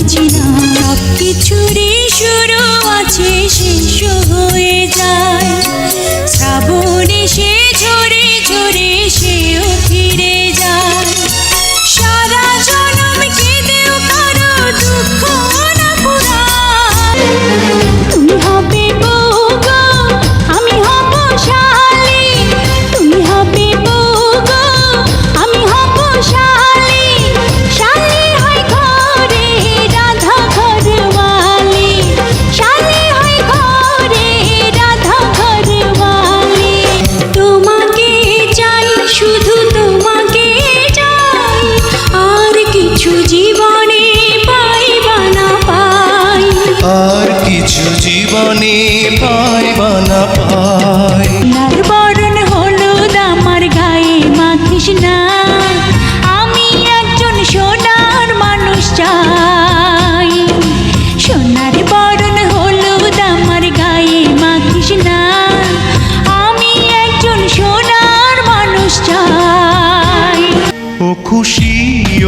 বুঝিলাম সব কিছুরই শুরু আছে, শেষ হয়ে যায়। শ্রাবণ এসে ঝরে ঝরে সেও ফিরে যায়। সারা জনম কেঁদেও কারো দুঃখ না পুরায়। তুমি হবে বউ গো, আমি হব শালি। তুমি হবে বউ গো, আমি হব শালি। শালি হয় ঘরে রাধা ঘরওয়ালি। শালি হয় ঘরে রাধা ঘরওয়ালি। তোমাকে চাই, শুধু তোমাকে চাই, আর কিছু জীবনে পাইবা না পাই। আর কিছু জীবনে পাইবা না পাই। লাল বরণ হলুদ আমার গায়ে মাখিস না, আমি একজন সোনার মানুষ চাই। সোনার বরণ হলুদ আমার গায়ে মাখিস না, আমি একজন সোনার মানুষ চাই। ও খুশি,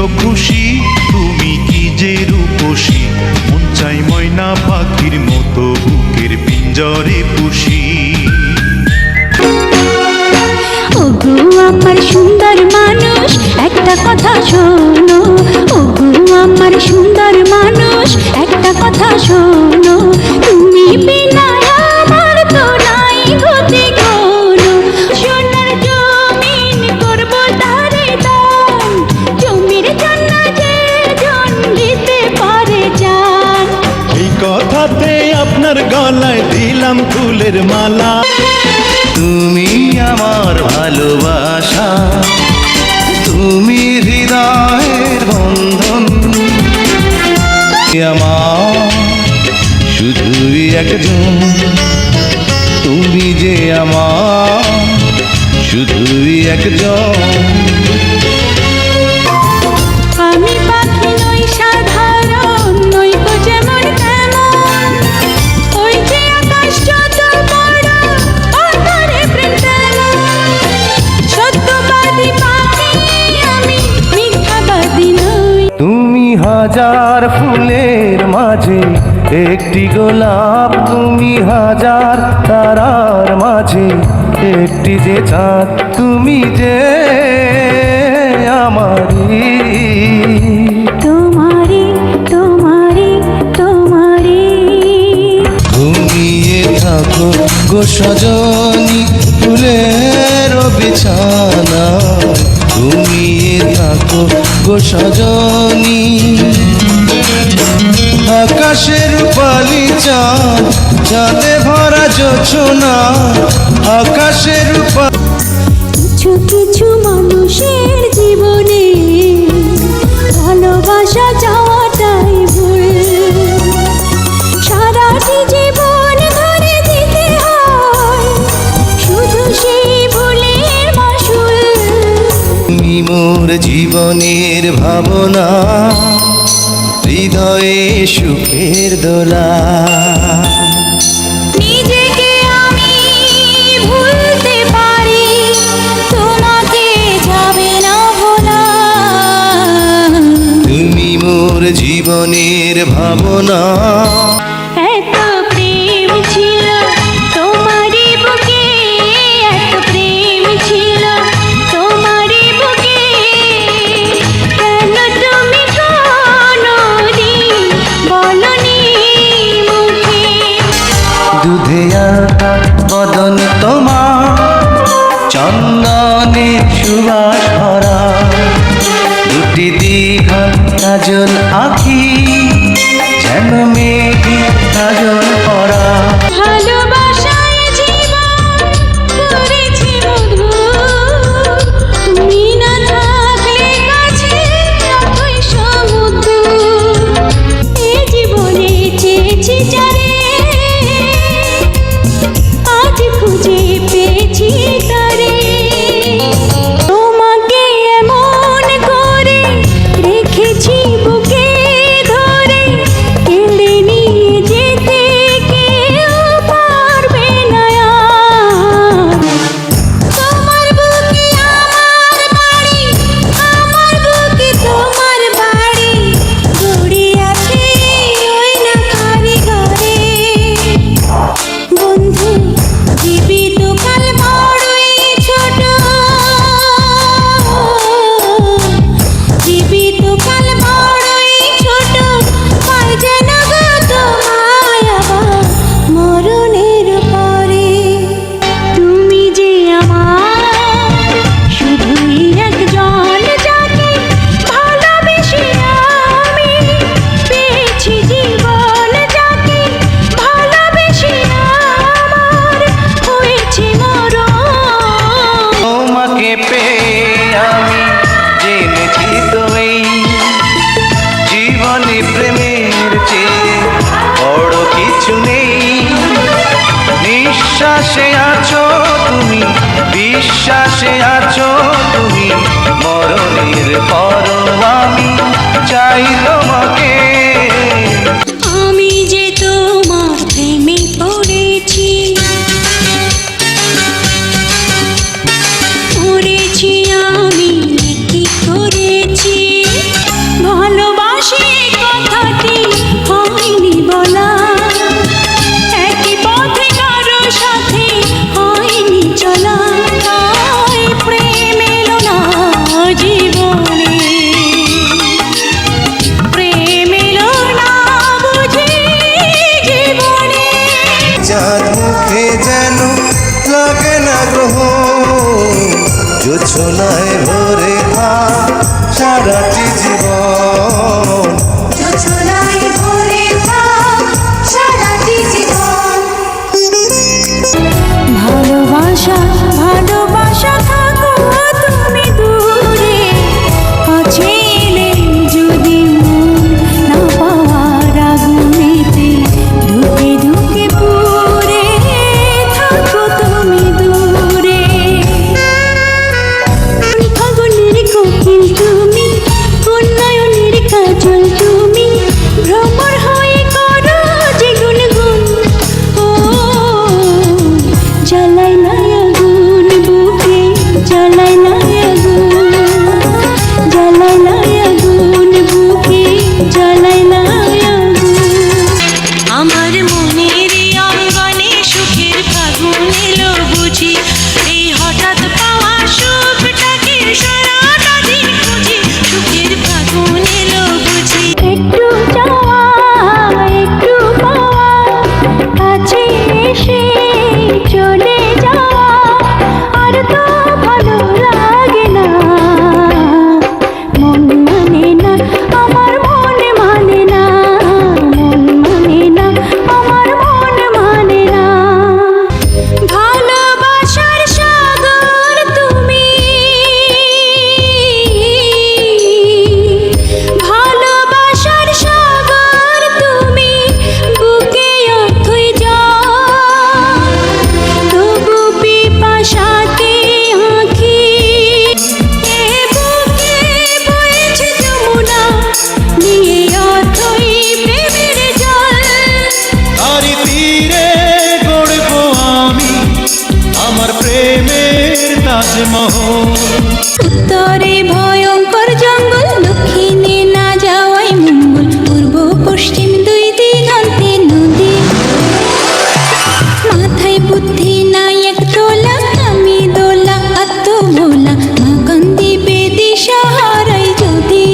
ও খুশি, তুমি কি যে রূপসী। মন চাই ময়না পাখির মতো বুকের পিঞ্জরে পুষি। ওগো আমার সুন্দর মানুষ, একটা কথা শোনো। ওগো আমার সুন্দর মানুষ, একটা কথা শোনো। তুমি বিনা আমার তো নাই গতি কোনো। সোনার জমিন করব তারে দান, জমির জন্য যে জন দিতে পারে জান। এই কথাতে আপনার গলায় দিলাম ফুলের মালা। তুমি আমার ভালোবাসা, তুমি হৃদয়ের বন্ধন। আমার শুধুই একজন, তুমি যে আমার শুধুই একজন। আমি পাখি নই সাধারণ, নই গো যেমন তেমন। ওই যে আকাশ যত বড়, অন্তরে প্রেম তেমন। সত্যবাদী পাখি আমি, মিথ্যাবাদী নই। তুমি হাজার ফুলের মাঝে একটি গোলাপ, তুমি হাজার তারার মাঝে একটি যে চাঁদ। তুমি যে আমারি, তোমারি তোমারি তোমারি। ঘুমিয়ে থাকো গো সজনী ফুলের বিছানা। ঘুমিয়ে থাকো গো সজনী। আকাশের রূপালি চাঁদ, চাঁদে ভরা জোছনা। আকাশের রূপা কিছু কিছু মানুষের জীবনে ভালোবাসা চাওয়াটাই ভুল। সারাটি জীবন ধরে দিতে হয় শুধু সেই ভুলের মাসুল। তুমি মোর জীবনের ভাবনা, হৃদয়ে সুখের দোলা। নিজেকে আমি ভুলতে পারি, তোমাকে যাবে না ভোলা। তুমি মোর জীবনের ভাবনা। এত প্রেম ছিল তোমারই বুকে, এত প্রেম ছিল তোমারই বুকে। কেন তুমি কোনোদিন বলনি মুখে। দুধে আঁকা বদন তোমার, চন্দনে সুবাস ভরা। দুটি দীঘা কাজল আঁখি, যেন মেঘে কাজল পরা। ভালোবাসায় জীবন করেছি মধুর, তুমি না থাকলে কাছে যতই সমুদ্র। এ জীবনে চেয়েছি যারে, আজ খুঁজে পেয়েছি তারে। তোমাকে এমন করে রেখেছি বুকে, বিশ্বাসে আছো তুমি, বিশ্বাসে আছো তুমি, মরণের পরও আমি চাই তোমাকে। আমি যে তোমার প্রেমে পড়েছি, পড়েছি আমি কি করেছি, ভালোবাসি কথাটি হয়নি বলা, একই পথে কারো সাথে হয়নি চলা, তাই প্রেম এলো না জীবনে, প্রেম এলো না বুঝি জীবনে। চাঁদ মুখে যেন লাগে না গ্রহ, জোছনায় ভরে থাক সারাটি জীবন। জোছনায় ভরে থাক সারাটি জীবন। ভালোবাসা ভালোবাসা থাকো তুমি দূরে, কাছে এলে যদি মন না পাওয়ার আগুনেতে ঢুকে ঢুকে পুড়ে থাকো তুমি দূরে। ফাগুনের কোকিল তুমি, উন্নয়নের কাজল তুমি, ভ্রমর হয়ে করো যে গুনগুন। ও জ্বালাই না আগুন বুকে, জ্বালাই না আগুন, জ্বালাই না আগুন বুকে, জ্বালাই না আগুন। আমার মনের অঙ্গনে সুখের ফাগুন এলো বুঝি, এই হঠাৎ পাওয়া সুখটাকে সারাটা দিন খুঁজি, সুখের ফাগুন এলো বুঝি। একটু যাওয়া একটু পাওয়া, কাছে এসে চলে যাওয়া, আর তো ভালো লাগে না, মন মানে না আমার, মন মানে না, মন মানে না আমার, মন মানে না। ভালোবাসার সাগর তুমি, ভালোবাসার সাগর তুমি, বুকে অথই যাও, তবু পিপাসাতে আঁখি, এ বুকে বইছে যমুনা, নিয়ে অথই প্রেমের জল। তারি তীরে গড়ব আমি আমার প্রেমের তাজমহল। উত্তরে ভয়ঙ্কর জঙ্গল, দক্ষিণে না যাওয়াই মঙ্গল, পূর্ব পশ্চিম দুই দিগন্তে নদী, মাথায় বুদ্ধি নাই এক তোলা, আমি দোলা আত্মভোলা, মা কান্দিবে দিশা হারাই যদি।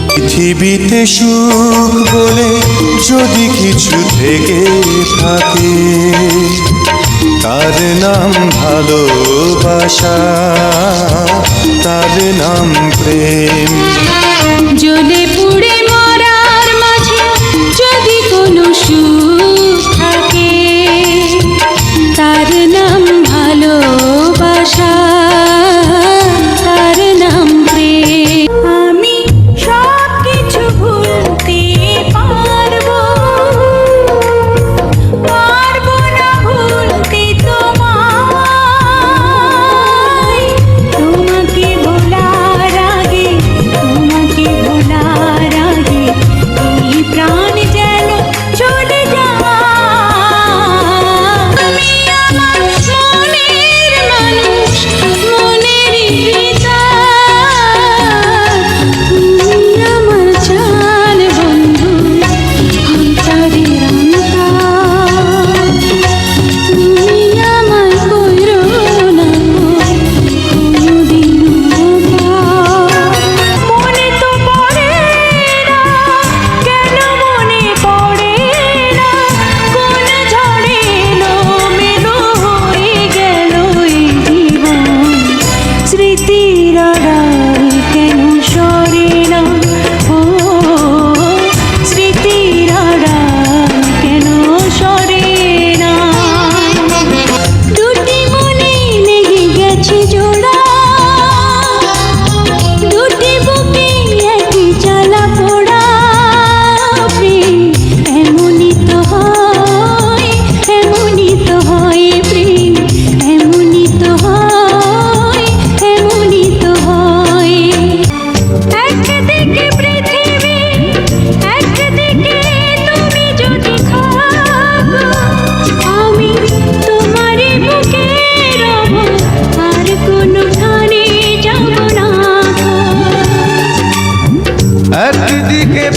পৃথিবীতে সুখ বলে যদি কিছু থেকে থাকে, তার নাম ভালোবাসা, তার নাম প্রেম। জ্বলে পুড়ে মরার মাঝে যদি কোনো সুখ থাকে, তার নাম ভালোবাসা, তার নাম প্রেম। আমি সব কিছু ভুলতে পারবো, পারবো না ভুলতে তোমায়, তোমাকে ভোলার আগে, তোমাকে ভোলার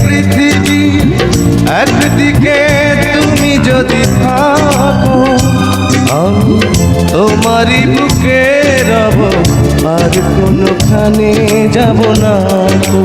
পৃথিবী একদিকে তুমি যদি থাকো, আমি তোমারই বুকে রব, আর কোনোখানে যাব না গো।